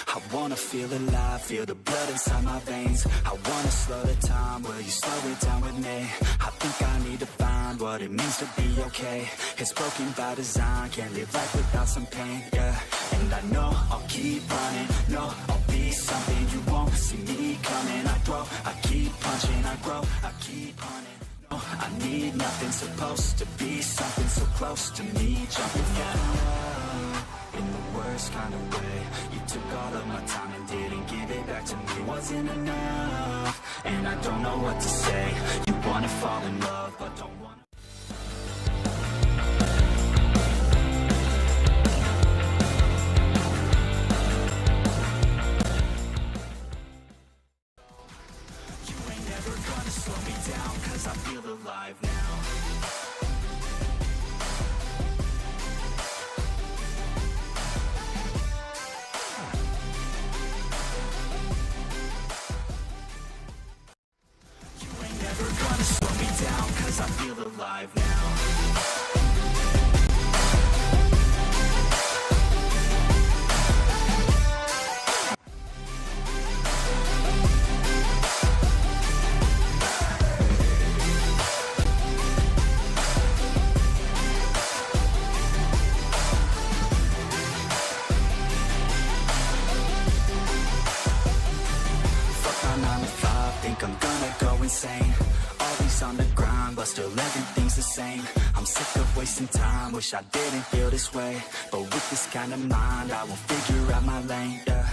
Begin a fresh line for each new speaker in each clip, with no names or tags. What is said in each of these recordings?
I wanna feel alive, feel the blood inside my veins. I wanna slow the time, will you slow it down with me? I think I need to find what it means to be okay. It's broken by design, can't live life without some pain, yeah. And I know I'll keep running, no, I'll be something you won't see me coming. I grow, I keep punching, I grow, I keep hunting. No, I need nothing, supposed to be something so close to me, jumping out in the worst kind of way. You took all of my time and didn't give it back to me. Wasn't enough, and I don't know what to say. You wanna fall in love, but don't wanna. You ain't never gonna slow me down, 'cause I feel alive now. I feel alive now. Fuck my 9 to 5, think I'm gonna go insane. Always on the grind, but still everything's the same. I'm sick of wasting time, wish I didn't feel this way. But with this kind of mind, I will figure out my lane, yeah.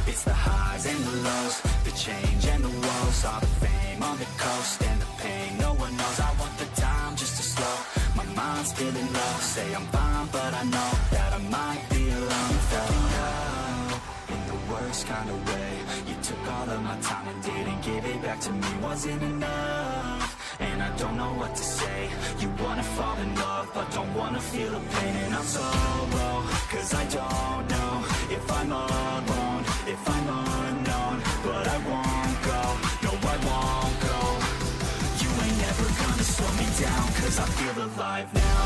It's the highs and the lows, the change and the woes. All the fame on the coast and the pain no one knows. I want the time just to slow, my mind's feeling low. Say I'm fine, but I know that I might be alone. Fell out in the worst kind of way. You took all of my time and didn't give it back to me. Wasn't enough, and I don't know what to say. You wanna fall in love, but don't wanna feel the pain. And I'm solo, 'cause I don't know if I'm alone, if I'm unknown. But I won't go, no I won't go. You ain't never gonna slow me down, 'cause I feel alive now.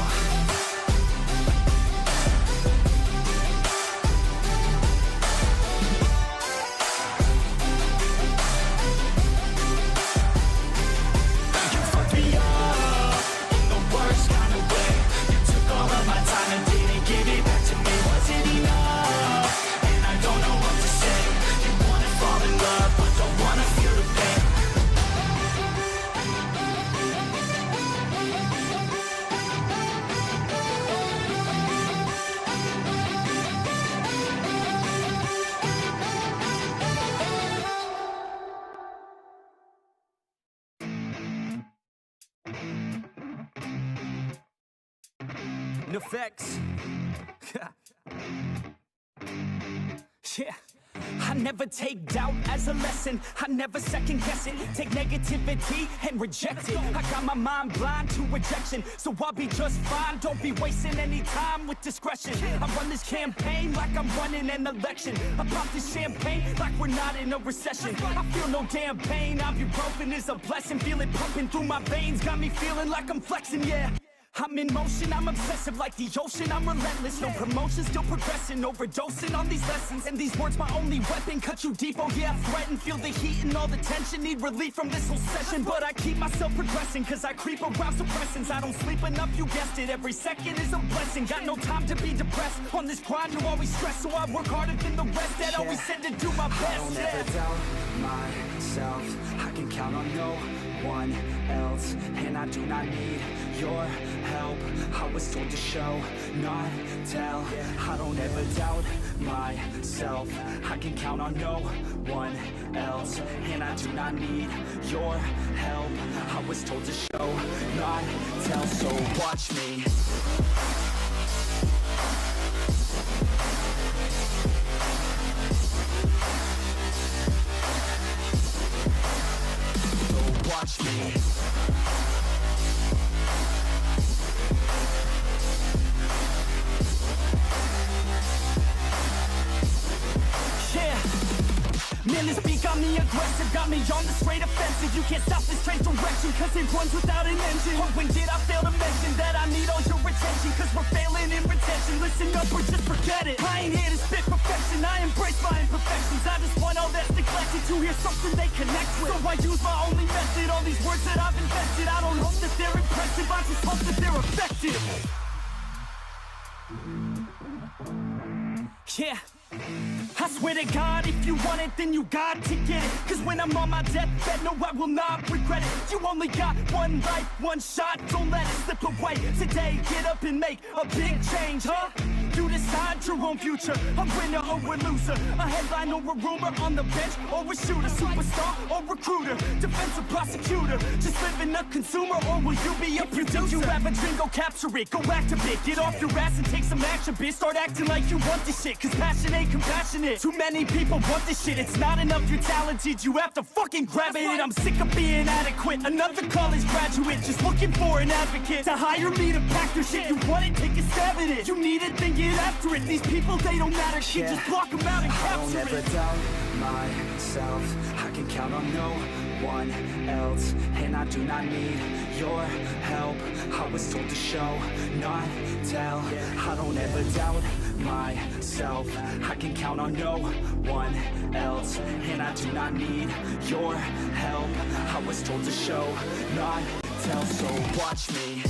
Effects. Yeah. I never take doubt as a lesson. I never second guess it. Take negativity and reject it. I got my mind blind to rejection, so I'll be just fine. Don't be wasting any time with discretion. I run this campaign like I'm running an election. I pop this champagne like we're not in a recession. I feel no damn pain. Ibuprofen is a blessing. Feel it pumping through my veins. Got me feeling like I'm flexing, yeah. I'm in motion, I'm obsessive like the ocean, I'm relentless. No promotion, still progressing, overdosing on these lessons. And these words my only weapon, cut you deep, oh yeah, I threaten. Feel the heat and all the tension, need relief from this whole session. But I keep myself progressing, 'cause I creep around suppressants. I don't sleep enough, you guessed it, every second is a blessing. Got no time to be depressed, on this grind you always stress. So I work harder than the rest, that always said to do my best.
I don't ever doubt myself, I can count on no one else. And I do not need your help, I was told to show, not tell. I don't ever doubt myself, I can count on no one else. And I do not need your help, I was told to show, not tell. So watch me. So watch me.
Man, this beat got me aggressive, got me on the straight offensive. You can't stop this straight direction, 'cause it runs without an engine. Oh, when did I fail to mention that I need all your attention? 'Cause we're failing in retention. Listen listen up or just forget it. I ain't here to spit perfection, I embrace my imperfections. I just want all that's neglected to hear something they connect with. So I use my only method, all these words that I've invested. I don't hope that they're impressive, I just hope that they're effective. Yeah, I swear to God, if you want it, then you got to get it. Cause when I'm on my deathbed, no, I will not regret it. You only got one life, one shot, don't let it slip away. Today, get up and make a big change, huh? You decide your own future, a winner or a loser, a headline or a rumor, on the bench or a shooter, superstar or recruiter, defensive prosecutor, just living a consumer, or will you be a producer? If you have a dream, go capture it, go activate, get off your ass and take some action, bitch. Start acting like you want this shit, cause passion ain't compassionate. Too many people want this shit, it's not enough you're talented, you have to fucking grab it. I'm sick of being adequate, another college graduate, just looking for an advocate to hire me to pack your shit. You want it, take a stab at it, you need it, then get after it. These people, they don't matter, shit, just block them out and capture it.
I don't ever doubt myself, I can count on no one else, and I do not need your help. I was told to show, not tell. I don't ever doubt myself, I can count on no one else, and I do not need your help. I was told to show, not tell, so watch me.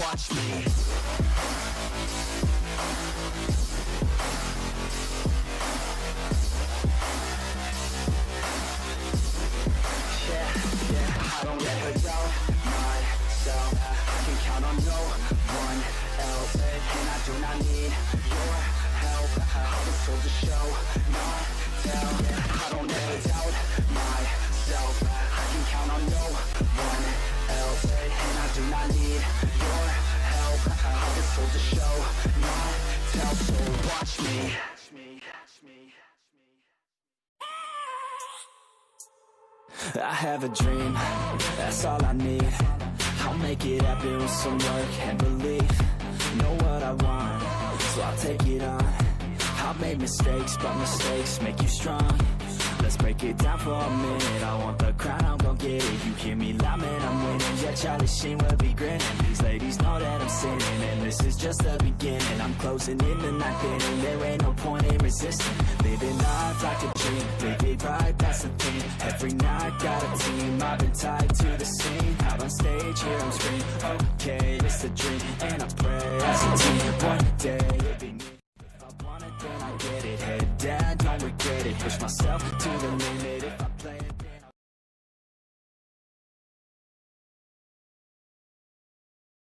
Watch me. I don't ever doubt myself, I can count on no one else, and I do not need your help. I was told to show, not tell. I don't ever doubt myself, I can count on no one else, and I do not need your help. I was told to show, not tell, so watch me. I have a dream, that's all I need. I'll make it happen with some work and belief. Know what I want, so I'll take it on. I've made mistakes, but mistakes make you strong. Let's break it down for a minute. I want the crown, I'm gon' get it. You hear me loud, man, I'm winning. Yeah, Charlie Sheen will be grinning. These ladies know that I'm sinning, and this is just the beginning. I'm closing in the ninth inning, there ain't no point in resisting. Living life like a dream, live it right, that's the thing. Every night, got a team, I've been tied to the scene. Out on stage, here I'm screaming, okay, it's a dream. And I pray as a team, one day it'll be me. Then I get it, head down, don't regret it. Push myself to the limit.